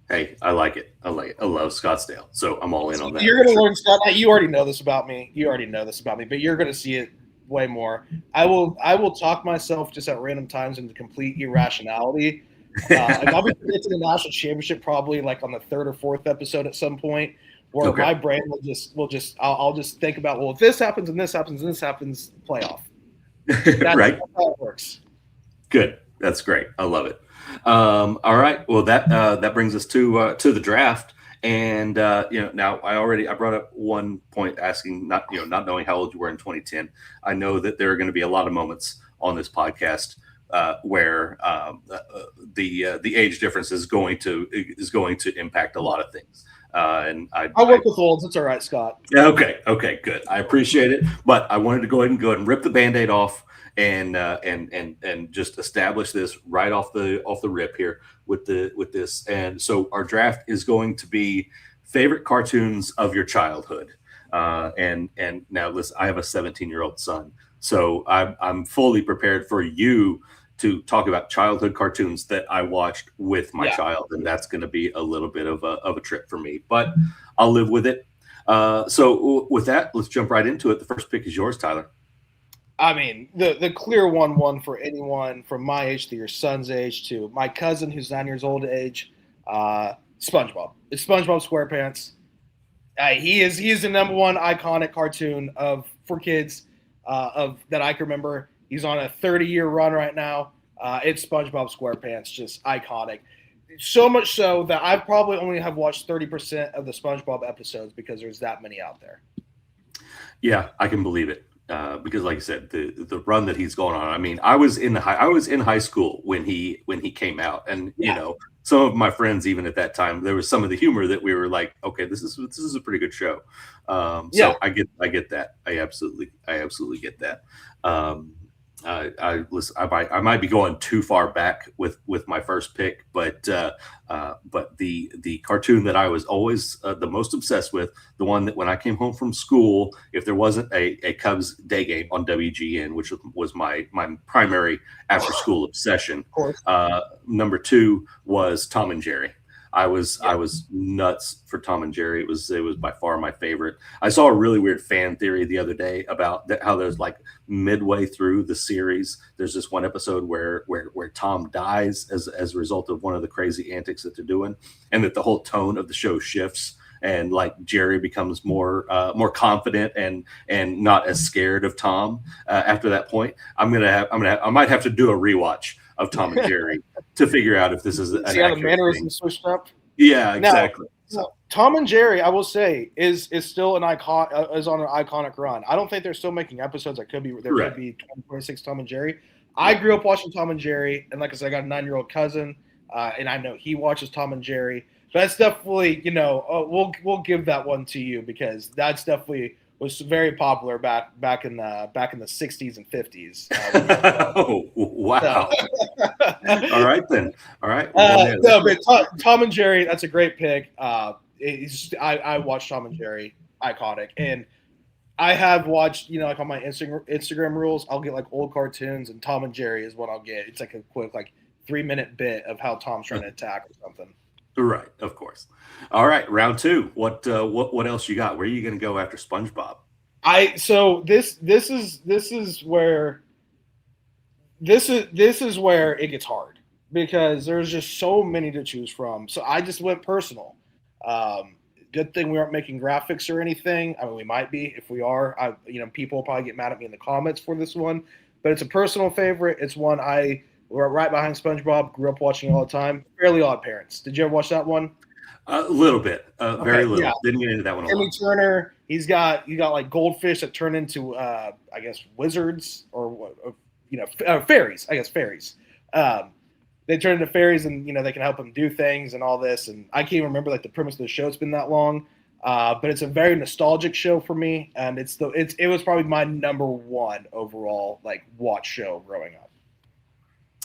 Hey, I like it. I love Scottsdale, so I'm all in on that. You're going to learn stuff. You already know this about me. But you're going to see it way more. I will talk myself just at random times into complete irrationality. I'll be predicting the national championship probably like on the third or fourth episode at some point, where my brain I'll just think about, well, if this happens and this happens and this happens, playoff. Right. That's how it works. Good. That's great. I love it. All right. Well, that brings us to the draft. And now I brought up one point asking not knowing how old you were in 2010. I know that there are going to be a lot of moments on this podcast where the age difference is going to impact a lot of things. And I work with olds. It's all right, Scott. Okay, good. I appreciate it, but I wanted to go ahead and rip the Band-Aid off and just establish this right off the rip here with this. And so our draft is going to be favorite cartoons of your childhood. And now listen, I have a 17-year-old son, so I'm fully prepared for you to talk about childhood cartoons that I watched with my child, and that's going to be a little bit of a trip for me, but I'll live with it. So with that, let's jump right into it. The first pick is yours, Tyler. I mean, the clear one for anyone from my age to your son's age to my cousin who's 9 years old age, SpongeBob. It's SpongeBob SquarePants. He is the number one iconic cartoon for kids that I can remember. He's on a 30-year run right now. It's SpongeBob SquarePants, just iconic. So much so that I probably only have watched 30% of the SpongeBob episodes because there's that many out there. Yeah, I can believe it. Because, like I said, the run that he's going on. I mean, I was in high school when he came out, and some of my friends, even at that time, there was some of the humor that we were like, okay, this is a pretty good show. So I get that. I absolutely get that. I might be going too far back with my first pick, but the cartoon that I was always the most obsessed with, the one that when I came home from school, if there wasn't a Cubs day game on WGN, which was my primary after school obsession, number 2 was Tom and Jerry. I was nuts for Tom and Jerry. It was by far my favorite. I saw a really weird fan theory the other day about how there's like midway through the series, there's this one episode where Tom dies as a result of one of the crazy antics that they're doing, and that the whole tone of the show shifts, and like Jerry becomes more confident and not as scared of Tom after that point. I might have to do a rewatch of Tom and Jerry to figure out if this is an accurate mannerisms switched up. Yeah, exactly. Tom and Jerry, I will say, is still an icon, is on an iconic run. I don't think they're still making episodes. There Right. could be 2026 Tom and Jerry. I Right. grew up watching Tom and Jerry, and like I said, I got a 9-year-old cousin, and I know he watches Tom and Jerry. So that's definitely, we'll give that one to you because that's definitely was very popular back in the 60s and 50s. Oh, wow. All right then. All right. Well, man, No, but Tom and Jerry, that's a great pick. I watch Tom and Jerry, iconic, and I have watched, like on my Instagram rules, I'll get like old cartoons, and Tom and Jerry is what I'll get. It's like a quick 3-minute bit of how Tom's trying to attack or something. right. Of course. All right. Round two. What else you got? Where are you going to go after SpongeBob? So this is where it gets hard because there's just so many to choose from. So I just went personal. Good thing we aren't making graphics or anything. I mean, we might be. If we are, people will probably get mad at me in the comments for this one. But it's a personal favorite. It's one we're right behind SpongeBob. Grew up watching all the time. Fairly Odd Parents. Did you ever watch that one? A little bit, very little. Yeah. Didn't get into that one a Timmy lot. Turner. You got like goldfish that turn into I guess wizards or fairies. I guess fairies. They turn into fairies, and they can help them do things and all this. And I can't even remember the premise of the show. It's been that long, but it's a very nostalgic show for me, and it was probably my number one overall watch show growing up.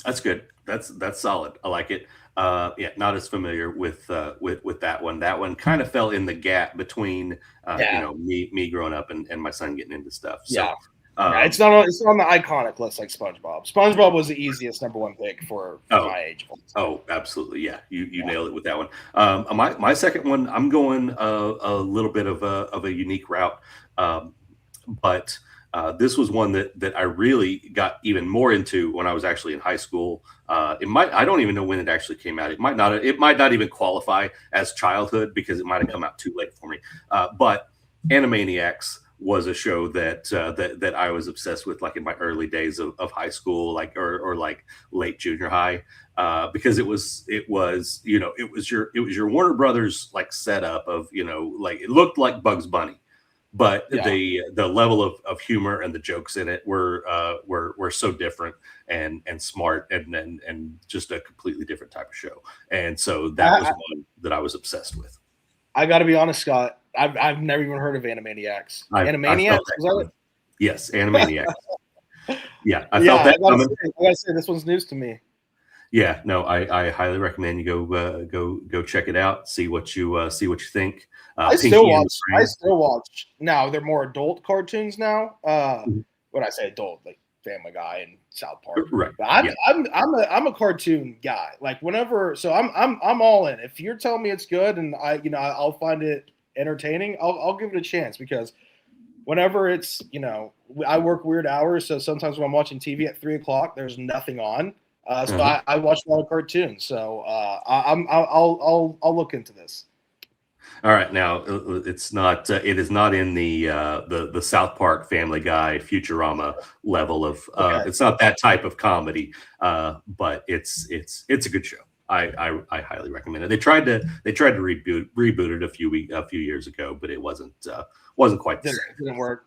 That's good. That's solid. I like it. Yeah, not as familiar with that one. That one kind of fell in the gap between me growing up and my son getting into stuff. So, it's not on the iconic list like SpongeBob. SpongeBob was the easiest number one pick for my age. Oh, absolutely. Yeah, you nailed it with that one. My second one, I'm going a little bit of a unique route, but. This was one that I really got even more into when I was actually in high school. I don't even know when it actually came out. It might not even qualify as childhood because it might have come out too late for me. But Animaniacs was a show that I was obsessed with, like in my early days of high school, or late junior high, because it was your Warner Brothers setup of it looked like Bugs Bunny. But the level of humor and the jokes in it were so different and smart and just a completely different type of show. And so that was one that I was obsessed with. I got to be honest, Scott. I've never even heard of Animaniacs. Animaniacs? Was that it? Yes, Animaniacs. Yeah, I felt that coming. I gotta say, this one's news to me. Yeah, no, I highly recommend you go check it out. See what you think. I still watch. Now they're more adult cartoons now. When I say adult, like Family Guy and South Park. Right. But I'm a cartoon guy. Like whenever, so I'm all in. If you're telling me it's good and I'll find it entertaining, I'll give it a chance because whenever it's I work weird hours, so sometimes when I'm watching TV at 3:00, there's nothing on. So I watch a lot of cartoons. So I'll look into this. All right, now it's not. It is not in the South Park, Family Guy, Futurama level of. Okay. It's not that type of comedy, but it's a good show. I highly recommend it. They tried to reboot it a few years ago, but it wasn't quite the same. Didn't work.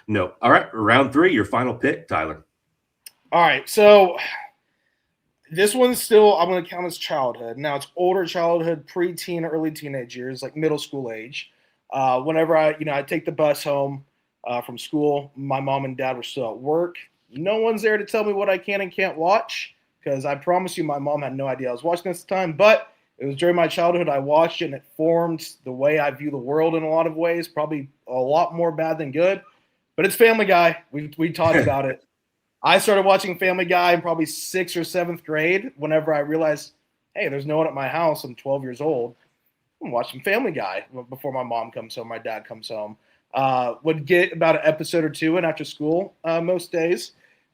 No. All right, round 3. Your final pick, Tyler. All right, so. This one's still, I'm going to count as childhood. Now, it's older childhood, pre-teen, early teenage years, like middle school age. Whenever I take the bus home from school, my mom and dad were still at work. No one's there to tell me what I can and can't watch because I promise you my mom had no idea I was watching this time. But it was during my childhood I watched it, and it formed the way I view the world in a lot of ways, probably a lot more bad than good. But it's Family Guy. We talked about it. I started watching Family Guy in probably 6th or 7th grade whenever I realized, hey, there's no one at my house. I'm 12 years old. I'm watching Family Guy before my mom comes home, my dad comes home. Would get about an episode or two in after school most days.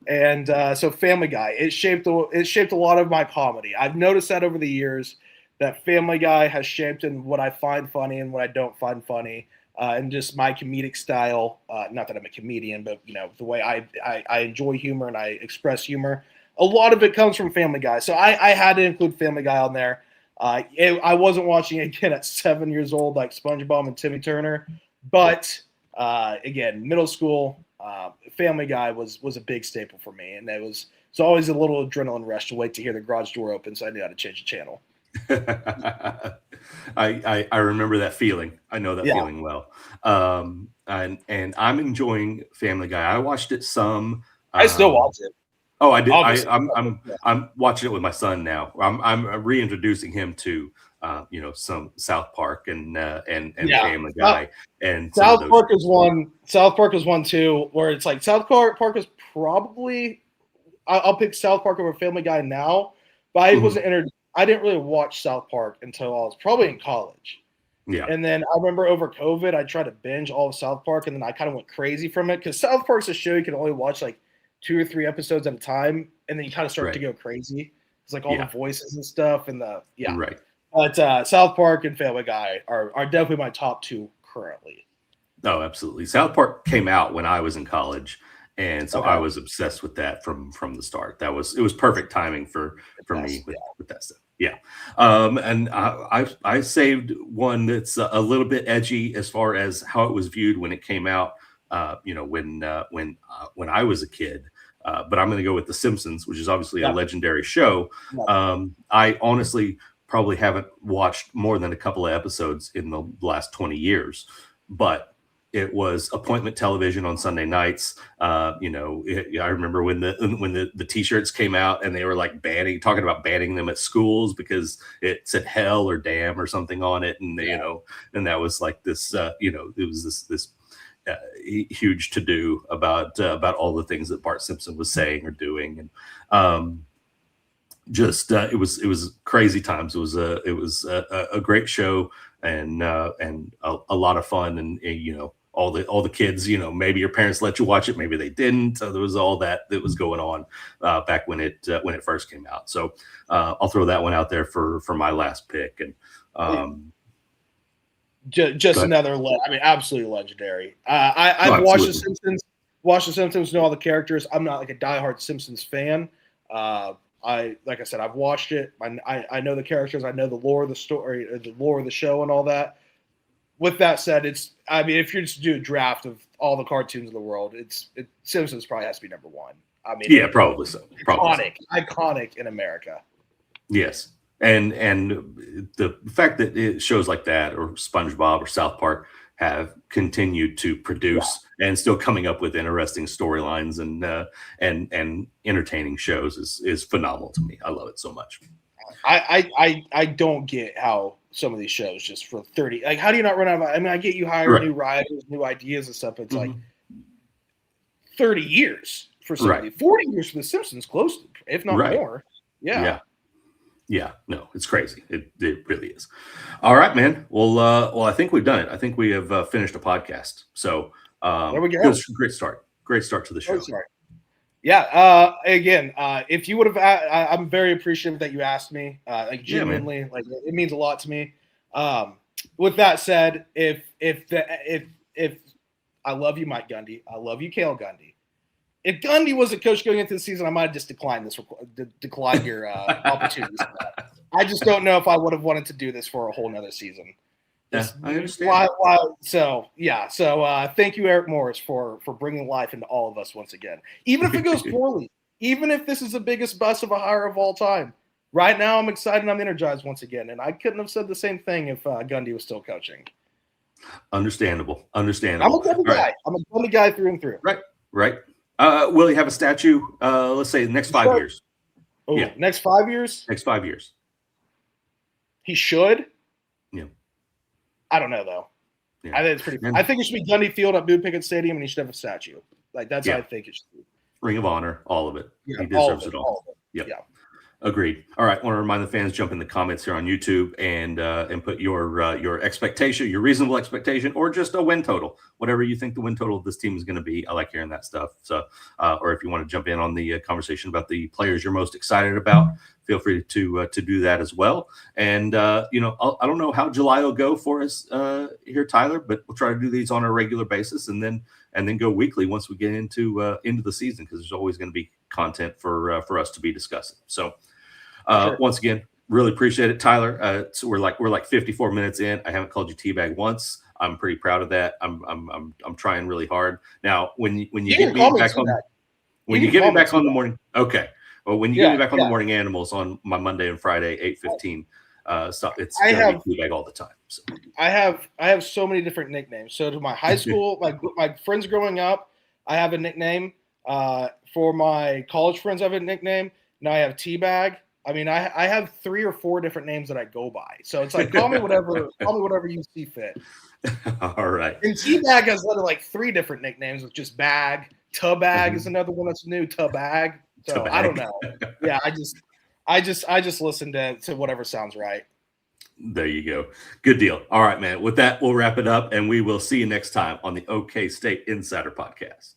And so Family Guy, it shaped a lot of my comedy. I've noticed that over the years that Family Guy has shaped in what I find funny and what I don't find funny. And just my comedic style, not that I'm a comedian, but the way I enjoy humor and I express humor, a lot of it comes from Family Guy. So I had to include Family Guy on there. I wasn't watching it again at 7 years old like SpongeBob and Timmy Turner, but again, middle school, Family Guy was a big staple for me, and it's always a little adrenaline rush to wait to hear the garage door open, so I knew how to change the channel. I remember that feeling. I know that feeling well. And I'm enjoying Family Guy. I watched it some. I still watch it. Oh, I did. I'm watching it with my son now. I'm reintroducing him to some South Park and Family Guy and South Park is one. South Park is one too, where it's like South Park is probably. I'll pick South Park over Family Guy now, but I wasn't I didn't really watch South Park until I was probably in college. Yeah. And then I remember over COVID, I tried to binge all of South Park, and then I kind of went crazy from it because South Park's a show you can only watch like 2 or 3 episodes at a time, and then you kind of start to go crazy. It's like all the voices and stuff, and Right. But South Park and Family Guy are definitely my top 2 currently. Oh, absolutely. South Park came out when I was in college, and so I was obsessed with that from the start. It was perfect timing for me with that stuff. Yeah. And I saved one that's a little bit edgy as far as how it was viewed when it came out. When I was a kid. But I'm going to go with The Simpsons, which is obviously a legendary show. I honestly probably haven't watched more than a couple of episodes in the last 20 years, but it was appointment television on Sunday nights. I remember when the T-shirts came out and they were like talking about banning them at schools because it said hell or damn or something on it, and and that was like this. It was this huge to do about all the things that Bart Simpson was saying or doing, and it was crazy times. It was a great show and a lot of fun, and all the kids, maybe your parents let you watch it, maybe they didn't. So there was all that was going on back when it first came out. So I'll throw that one out there for my last pick. And just another, absolutely legendary. I've watched The Simpsons, know all the characters. I'm not like a diehard Simpsons fan. Like I said, I've watched it. I know the characters. I know the lore of the story, the lore of the show, and all that. With that said, if you're just to do a draft of all the cartoons in the world, Simpsons probably has to be number 1. Probably so. Iconic in America. Yes. And the fact that it shows like that or SpongeBob or South Park have continued to produce and still coming up with interesting storylines and entertaining shows is phenomenal to me. I love it so much. I don't get how some of these shows just for 30, like, how do you not run out of, I get you hire new writers, new ideas and stuff, but it's like 30 years for somebody, 40 years for The Simpsons, close, if not more. Yeah, no, it's crazy. It really is. All right, man. Well, I think we've done it. I think we have finished a podcast. So there we go. Great start. Great start to the show. Yeah. Again, if you would have, I'm very appreciative that you asked me. Genuinely, it means a lot to me. With that said, if I love you, Mike Gundy, I love you, Cale Gundy. If Gundy was a coach going into the season, I might have just declined your opportunities. I just don't know if I would have wanted to do this for a whole nother season. Yeah, I understand. So thank you, Eric Morris, for bringing life into all of us once again. Even if it goes poorly, even if this is the biggest bust of a hire of all time, right now I'm excited and I'm energized once again. And I couldn't have said the same thing if Gundy was still coaching. Understandable. I'm a Gundy guy. Right. I'm a Gundy guy through and through. Right. Will he have a statue? Let's say the next 5 years. Oh, yeah. Next 5 years? Next 5 years. He should. Yeah. I don't know though. Yeah. I think it's pretty. I think it should be Gundy Field at Blue Pickett Stadium, and he should have a statue. Like that's how I think it should be. Ring of Honor, all of it. He deserves it all. Yep. Yeah. Agreed. All right. I want to remind the fans, jump in the comments here on YouTube and put your expectation, your reasonable expectation, or just a win total, whatever you think the win total of this team is going to be. I like hearing that stuff. So, or if you want to jump in on the conversation about the players you're most excited about, feel free to do that as well. And I don't know how July will go for us here, Tyler, but we'll try to do these on a regular basis and then go weekly once we get into the season, because there's always going to be content for us to be discussing. So. Once again, Really appreciate it, Tyler. So we're like 54 minutes in. I haven't called you teabag once. I'm pretty proud of that. I'm trying really hard. Now, when you You get can me call me back on, teabag. when You you can get me call me back on the teabag. morning, okay. Well, when you get Yeah, me back on the yeah. morning animals on my Monday and Friday, 8:15 stuff, it's I gonna have be teabag all the time. So. I have so many different nicknames. So to my high school, my friends growing up, I have a nickname. For my college friends, I have a nickname. Now I have Teabag. I mean, I have 3 or 4 different names that I go by. So it's like call me whatever you see fit. All right. And Teabag has literally like 3 different nicknames with just bag. Tubag is Mhm. another one that's new. Tubag. So Teabag. I don't know. Yeah, I just listen to whatever sounds right. There you go. Good deal. All right, man. With that, we'll wrap it up, and we will see you next time on the OK State Insider Podcast.